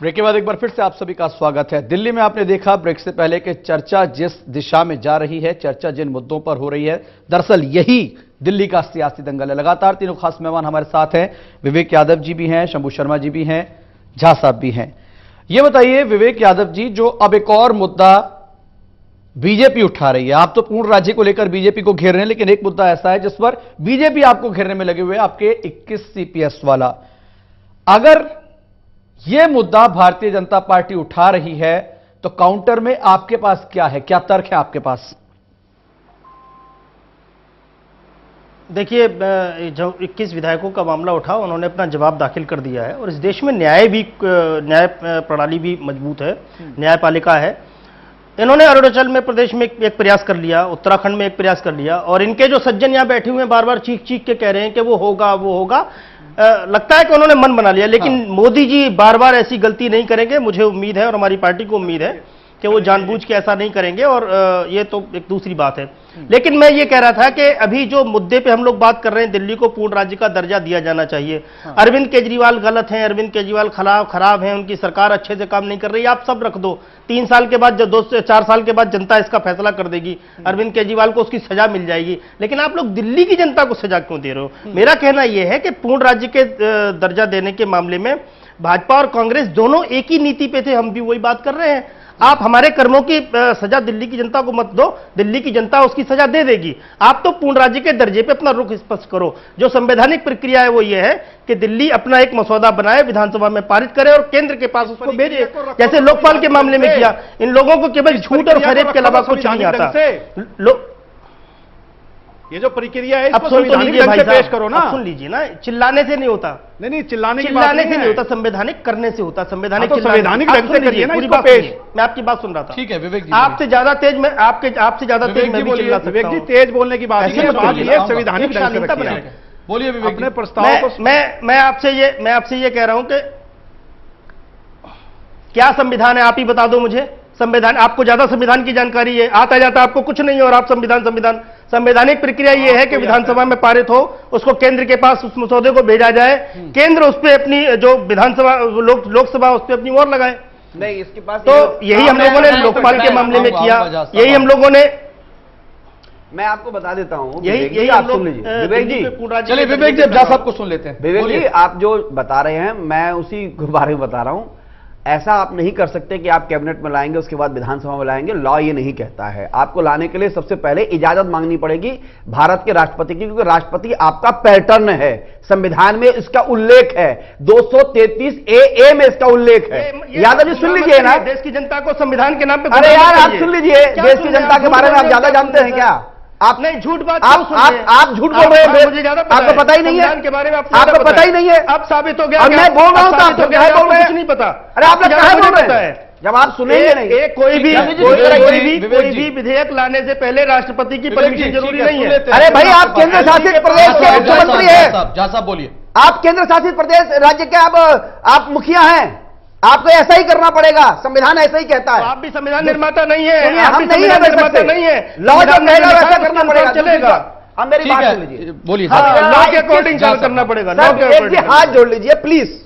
Break के बाद एक बार फिर से आप सभी का स्वागत है। दिल्ली में आपने देखा ब्रेक से पहले कि चर्चा जिस दिशा में जा रही है, चर्चा जिन मुद्दों पर हो रही है, दरअसल यही दिल्ली का सियासी दंगल है। लगातार तीनों खास मेहमान हमारे साथ हैं। विवेक यादव जी भी हैं, शंभू शर्मा जी भी हैं, झा साहब भी हैं। ये बताइए विवेक यादव जी, जो अब एक और मुद्दा बीजेपी उठा रही है, आप तो पूर्ण राज्य को लेकर बीजेपी को घेर रहे हैं, लेकिन एक मुद्दा ऐसा है जिस पर बीजेपी आपको घेरने में लगे हुए, आपके 21 सीपीएस वाला। अगर यह मुद्दा भारतीय जनता पार्टी उठा रही है तो काउंटर में आपके पास क्या है, क्या तर्क है आपके पास? देखिए, जो 21 विधायकों का मामला उठा, उन्होंने अपना जवाब दाखिल कर दिया है और इस देश में न्याय प्रणाली भी मजबूत है, न्यायपालिका है। इन्होंने अरुणाचल में प्रदेश में एक प्रयास कर लिया, उत्तराखंड में एक प्रयास कर लिया, और इनके जो सज्जन यहां बैठे हुए हैं बार बार चीख चीख के कह रहे हैं कि वो होगा वो होगा। लगता है कि उन्होंने मन बना लिया, लेकिन मोदी जी बार बार ऐसी गलती नहीं करेंगे। मुझे उम्मीद है और हमारी पार्टी को उम्मीद है कि वो जानबूझ के ऐसा नहीं करेंगे, और ये तो एक दूसरी बात है। लेकिन मैं ये कह रहा था कि अभी जो मुद्दे पे हम लोग बात कर रहे हैं, दिल्ली को पूर्ण राज्य का दर्जा दिया जाना चाहिए। अरविंद केजरीवाल गलत हैं, अरविंद केजरीवाल खराब हैं, उनकी सरकार अच्छे से काम नहीं कर रही, आप सब रख दो। 3 साल के बाद, 2 से 4 साल के बाद जनता इसका फैसला कर देगी, अरविंद केजरीवाल को उसकी सजा मिल जाएगी। लेकिन आप लोग दिल्ली की जनता को सजा क्यों दे रहे हो? मेरा कहना यह है कि पूर्ण राज्य के दर्जा देने के मामले में भाजपा और कांग्रेस दोनों एक ही नीति पे थे, हम भी वही बात कर रहे हैं। आप हमारे कर्मों की सजा दिल्ली की जनता को मत दो, दिल्ली की जनता उसकी सजा दे देगी। आप तो पूर्ण राज्य के दर्जे पे अपना रुख स्पष्ट करो। जो संवैधानिक प्रक्रिया है वो ये है कि दिल्ली अपना एक मसौदा बनाए, विधानसभा में पारित करे और केंद्र के पास उसको भेजे, जैसे लोकपाल के मामले में किया। इन लोगों को केवल झूठ और फरेब के अलावा कुछ नहीं आता। ये जो प्रक्रिया है, अब सुन तो लीजिए भाई पेश करो ना, सुन लीजिए ना। चिल्लाने से नहीं होता, नहीं चिल्लाने से नहीं होता, संवैधानिक करने से होता। संवैधानिक संवैधानिक ढंग से करिए ना इसको पेश। मैं आपकी बात सुन रहा था। ठीक है विवेक जी, आपसे ज्यादा तेज मैं आपसे ज्यादा तेज मैं भी चिल्ला सकता हूं। विवेक जी, तेज बोलने की बात नहीं है, संवैधानिक ढंग से रखिए। बोलिए विवेक। अपने प्रस्ताव को मैं आपसे ये कह रहा हूं कि क्या संविधान है, आप ही बता दो मुझे। संविधान, आपको ज्यादा संविधान की जानकारी है, आता जाता आपको कुछ नहीं है और आप संविधान। संवैधानिक प्रक्रिया यह है कि विधानसभा में पारित हो, उसको केंद्र के पास उस मसौदे को भेजा जाए, केंद्र उस पर अपनी जो विधानसभा लोकसभा उस पर अपनी मोहर लगाए। नहीं, इसके पास तो यही हम लोगों ने लोकपाल के मामले में किया, यही हम लोगों ने। मैं आपको बता देता हूं, यही आप सुन लीजिए विवेक जी। चलिए विवेक जी, झा साहब को सुन लेते हैं। विवेक जी, आप जो बता रहे हैं मैं उसी के बारे में बता रहा हूं। ऐसा आप नहीं कर सकते कि आप कैबिनेट में लाएंगे उसके बाद विधानसभा में लाएंगे। लॉ ये नहीं कहता है। आपको लाने के लिए सबसे पहले इजाजत मांगनी पड़ेगी भारत के राष्ट्रपति की, क्योंकि राष्ट्रपति आपका पैटर्न है। संविधान में इसका उल्लेख है, 233 ए में इसका उल्लेख है। यादव जी सुन लीजिए ना, देश की जनता को संविधान के नाम पे। अरे यार आप सुन लीजिए, देश की जनता के बारे में आप ज्यादा जानते हैं क्या? आप नहीं, झूठ बात आप झूठ बोल रहे हैं, मुझे ज्यादा आपको पता ही नहीं है के बारे में, आपको पता ही नहीं है। अब साबित हो गया। और मैं बोल रहा हूं तो आप बोल रहे हैं, कुछ नहीं पता। अरे आप लोग कहां बोल रहे हैं? जब आप सुनेंगे नहीं, कोई भी विधेयक लाने से पहले राष्ट्रपति की परमिशन जरूरी नहीं है। अरे भाई, आप केंद्र शासित प्रदेश के मुख्यमंत्री हैं। झा साहब बोलिए। आप केंद्र शासित प्रदेश राज्य के आप मुखिया हैं, आपको ऐसा ही करना पड़ेगा। संविधान ऐसा ही कहता है। आप भी संविधान निर्माता नहीं है, हम नहीं है, निर्माता नहीं है। लॉ जो कहेगा वैसा करना पड़ेगा, चलेगा। हम मेरी बात सुन लीजिए, बोलिए। लॉ के अकॉर्डिंग करना पड़ेगा। हाथ जोड़ लीजिए प्लीज।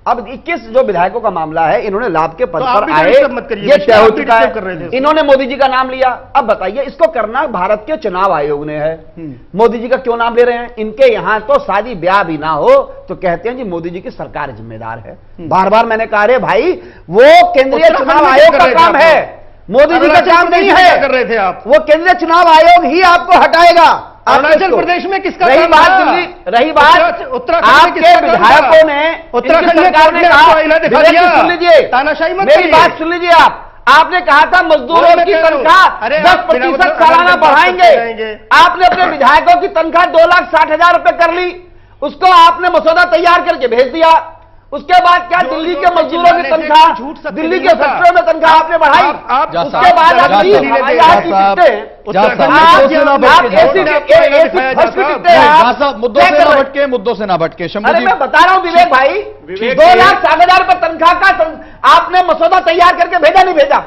अब 21 जो विधायकों का मामला है, इन्होंने लाभ के पद पर आए, ये तय हो चुका है। इन्होंने मोदी जी का नाम लिया। अब बताइए, इसको करना भारत के चुनाव आयोग ने है। मोदी जी का क्यों नाम ले रहे हैं? इनके यहां तो शादी ब्याह भी ना हो तो कहते हैं जी मोदी जी की सरकार जिम्मेदार है। बार बार मैंने कहा रे भाई, वो केंद्रीय चुनाव आयोग का काम है, मोदी जी का काम नहीं है। कर रहे थे आप, वो केंद्रीय चुनाव आयोग ही आपको हटाएगा। अरुणाचल प्रदेश में किसका रही बात उत्तराखंड के विधायकों ने, उत्तराखंड सरकार ने कहा, सुन लीजिए तानाशाही मत, मेरी बात सुन लीजिए। आपने कहा था मजदूरों की तनख्वाह 10% सालाना बढ़ाएंगे। आपने अपने विधायकों की तनख्वाह 2,60,000 रुपए कर ली, उसको आपने मसौदा तैयार करके भेज दिया। उसके बाद क्या दिल्ली के मजदूरों की तनख्वाह, दिल्ली के फैक्ट्रियों में तनख्वाह आपने बढ़ाई। उसके बाद मुद्दों से ना भटके। अरे मैं बता रहा हूं विवेक भाई, 2,60,000 रुपए तनख्वाह का आपने मसौदा तैयार करके भेजा नहीं भेजा?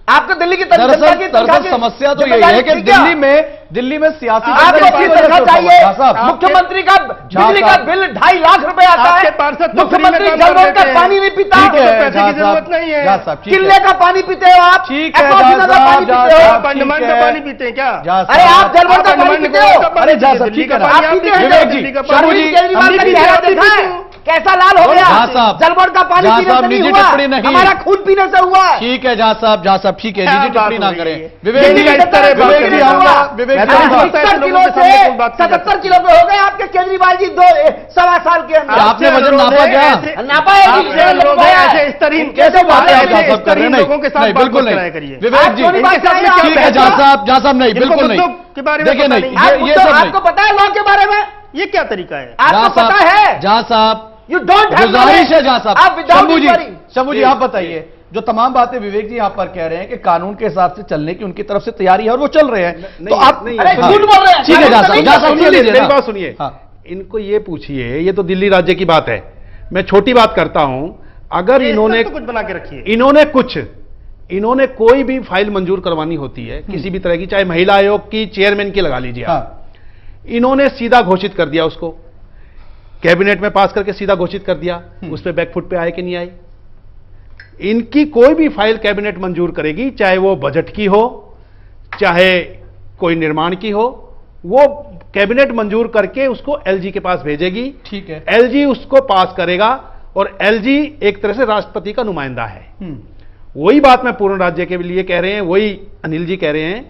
आपको दिल्ली की दरअसल समस्या तो यही है कि दिल्ली में दिल्ली में सियासी आपको की तनख्वाह चाहिए। साहब मुख्यमंत्री का बिजली का बिल 2.5 लाख रुपए आता है, मुख्यमंत्री जल रोड का पानी नहीं पीता, पैसे की जरूरत नहीं है, किले का पानी पीते हो आप, ठीक है, एक्वाफिना का पानी पीते हो, अंडमान का पानी पीते हैं क्या? अरे आप जल रोड का पानी पीते हो, अरे जा साहब ठीक है ना, आप पीते हैं विवेक जी, शर्मा जी केजरीवाल का चेहरा देखा है कैसा लाल हो गया, साहब, जल बोर्ड का पानी जहाँ पीने साहब से नहीं निजी हुआ, टिप्पणी नहीं। हमारा खून पीने से हुआ है। ठीक है जहाँ साहब ठीक है, क्या निजी बात टिप्पणी ना हो रही करें। है? विवेक जी, इस तरह बात विवेक जी करें। विवेक मैं जी तो हम- समझता है 70 लोगों किलो के सामने से कौन बात की 77 किलो पे हो गए आपके केजरीवाल जी 2.25 साल के अंदर। आपने वजन नापा क्या? नापा है जी, आपके लोग हैं ऐसे स्तरहीन कैसे बात है ऐसे आप सब कर रहे हैं? लोगों के साथ नहीं, बात बिल्कुल मत कराया नहीं करिए। विवेक जी, आप थोड़ी बात इनके साथ करिए, क्या ठीक है बहस जहाँ है? साहब नहीं, जिनको बिल्कुल नहीं, मुद्दों के बारे में देखिए पता नहीं, नहीं। ये सब नहीं, आपको पता है लॉ के बारे में, ये क्या तरीका है? आपको पता है, जहाँ साहब यू डोंट हैव गुजारिश है जहाँ साहब, आप विदाउट शंभू जी आप बताइए, जो तमाम बातें विवेक जी यहाँ पर कह रहे हैं कि कानून के हिसाब से चलने की उनकी तरफ से तैयारी है और वो चल रहे हैं, तो आप अरे झूठ बोल रहे हैं। ठीक है जहाँ साहब सुन लीजिए मेरी ना। बात सुनिए, हाँ। इनको ये पूछिए, ये तो दिल्ली राज्य की बात है, मैं छोटी बात करता हूं, अगर इन्होंने तो कुछ बना के रखिए। इन्होंने कोई भी फाइल मंजूर करवानी होती है किसी भी तरह की, चाहे महिला आयोग की चेयरमैन की लगा लीजिए आप, हाँ। इन्होंने सीधा घोषित कर दिया, उसको कैबिनेट में पास करके सीधा घोषित कर दिया, उस पर बैकफुट पे आए कि नहीं आई। इनकी कोई भी फाइल कैबिनेट मंजूर करेगी, चाहे वो बजट की हो चाहे कोई निर्माण की हो, वो कैबिनेट मंजूर करके उसको एलजी के पास भेजेगी, ठीक है, एलजी उसको पास करेगा और एलजी एक तरह से राष्ट्रपति का नुमाइंदा है। वही बात मैं पूर्ण राज्य के लिए कह रहे हैं, वही अनिल जी कह रहे हैं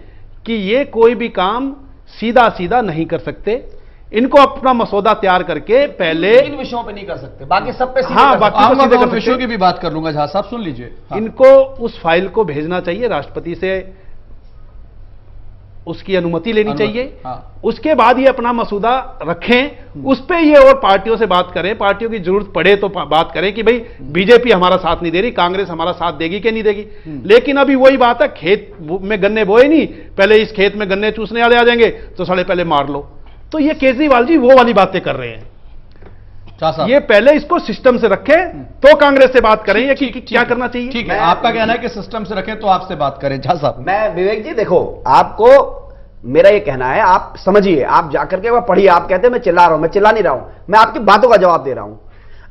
कि ये कोई भी काम सीधा सीधा नहीं कर सकते, इनको अपना मसौदा तैयार करके पहले इन विषयों पे नहीं कर सकते, बाकी सब पे सीधे हाँ, कर बाकी सकते। तो सीधे कर मैं सकते विषयों हैं। की भी बात कर लूंगा जहाँ साहब सुन लीजिए। हाँ। इनको उस फाइल को भेजना चाहिए, राष्ट्रपति से उसकी अनुमति लेनी चाहिए, हाँ। उसके बाद ये अपना मसौदा रखें, उस पे ये और पार्टियों से बात करें, पार्टियों की जरूरत पड़े तो बात करें कि भाई बीजेपी हमारा साथ नहीं दे रही, कांग्रेस हमारा साथ देगी कि नहीं देगी। लेकिन अभी वही बात है, खेत में गन्ने बोए नहीं, पहले इस खेत में गन्ने चूसने वाले आ जाएंगे तो साले पहले मार लो। तो ये केजरीवाल जी वो वाली बातें कर रहे हैं, ये पहले इसको सिस्टम से रखें तो कांग्रेस से बात करें कि क्या करना चाहिए। ठीक है, आपका कहना है कि सिस्टम से रखें तो आपसे बात करें झा साहब। मैं विवेक जी देखो, आपको मेरा ये कहना है, आप समझिए, आप जाकर के वह पढ़िए, आप कहते हैं मैं चिल्ला रहा हूं, मैं चिल्ला नहीं रहा हूं, मैं आपकी बातों का जवाब दे रहा हूं।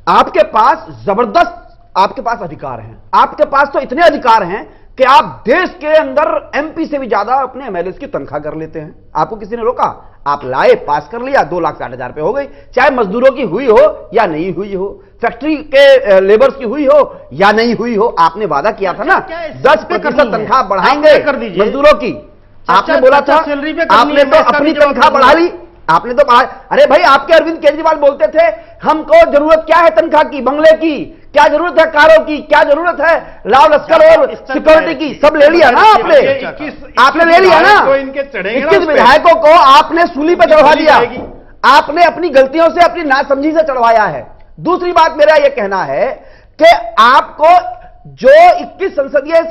आपके पास जबरदस्त आपके पास अधिकार हैं, आपके पास तो इतने अधिकार हैं कि आप देश के अंदर एमपी से भी ज्यादा अपने एमएलए की तनख्वाह कर लेते हैं। आपको किसी ने रोका? आप लाए, पास कर लिया, 2,60,000 रुपए हो गई, चाहे मजदूरों की हुई हो या नहीं हुई हो, फैक्ट्री के लेबर्स की हुई हो या नहीं हुई हो। आपने वादा किया था ना 10% तनख्वाह बढ़ाएंगे मजदूरों की, आपने बोला था, आपने तो अपनी तनख्वाह बढ़ा ली, आपने तो अरे भाई आपके अरविंद केजरीवाल बोलते थे हमको जरूरत क्या है तनख्वाह की, बंगले की क्या जरूरत है, कारों की क्या जरूरत है, लाव लश्कर और सिक्योरिटी की, सब ले लिया ना आपने ले लिया ना। 21 विधायकों को आपने सूली पे चढ़वा दिया, आपने अपनी गलतियों से, अपनी नासमझी से चढ़वाया है। दूसरी बात मेरा यह कहना है कि आपको जो 21 संसदीय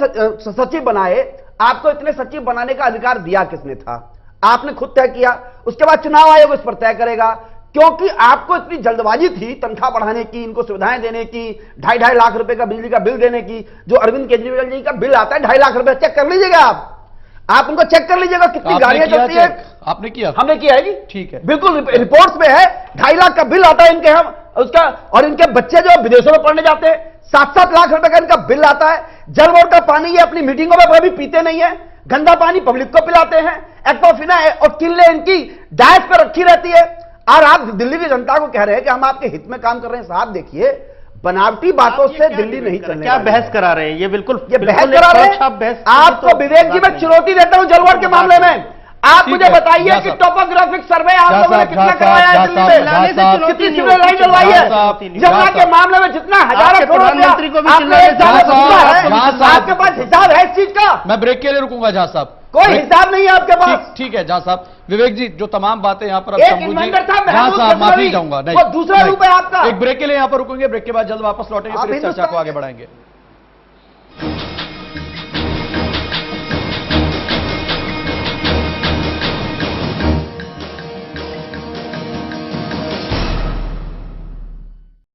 सचिव बनाए, आपको इतने सचिव बनाने का अधिकार दिया किसने था? आपने खुद तय किया, उसके बाद चुनाव आयोग इस पर तय करेगा, क्योंकि आपको इतनी जल्दबाजी थी तनख्वाह बढ़ाने की, इनको सुविधाएं देने की, 2.5 लाख रुपए का बिजली का बिल देने की। जो अरविंद केजरीवाल जी का बिल आता है 2.5 लाख रुपए, चेक कर लीजिएगा, आप उनको चेक कर लीजिएगा कितनी गाड़ियां चलती है। आपने किया? हमने किया है जी, ठीक है, बिल्कुल रिपोर्ट्स में है, 2.5 लाख का बिल आता है इनके, हम उसका, और इनके बच्चे जो विदेशों में पढ़ने जाते हैं 7-7 लाख रुपए का इनका बिल आता है। जल बोर्ड का पानी ये अपनी मीटिंगों में कभी पीते नहीं है, गंदा पानी पब्लिक को पिलाते हैं, एक्वाफिना है और किले इनकी डाइट पर रखी रहती है। और आप दिल्ली की जनता को कह रहे हैं कि हम आपके हित में काम कर रहे हैं। साहब देखिए, बनावटी बातों से दिल्ली नहीं चलने, क्या बहस करा रहे हैं ये? बिल्कुल ये बहस करा रहे हैं। आपको विवेक जी मैं चुनौती देता हूं जलवाड़ के मामले में, आप मुझे बताइए कि टोपोग्राफिक सर्वे आप लोगों ने कितना करवाया है दिल्ली में, कितनी सिविल लाइन चलवाई है? जमुना के मामले में जितना हजारों करोड़ प्रधानमंत्री को भी आपने एक साल में घुसा है, आपके पास हिसाब है इस चीज का? मैं ब्रेक के लिए रुकूंगा झा साहब, कोई हिसाब नहीं है आपके पास। ठीक है झा साहब। विवेक जी जो तमाम बातें यहाँ पर अब एक शंभू जी, इन्वेंटर था, झा साहब माफी चाहूंगा, वो दूसरा रूप है आपका। एक ब्रेक के लिए यहाँ पर रुकेंगे, ब्रेक के बाद जल्द वापस लौटेंगे, फिर इस चर्चा को आगे बढ़ाएंगे।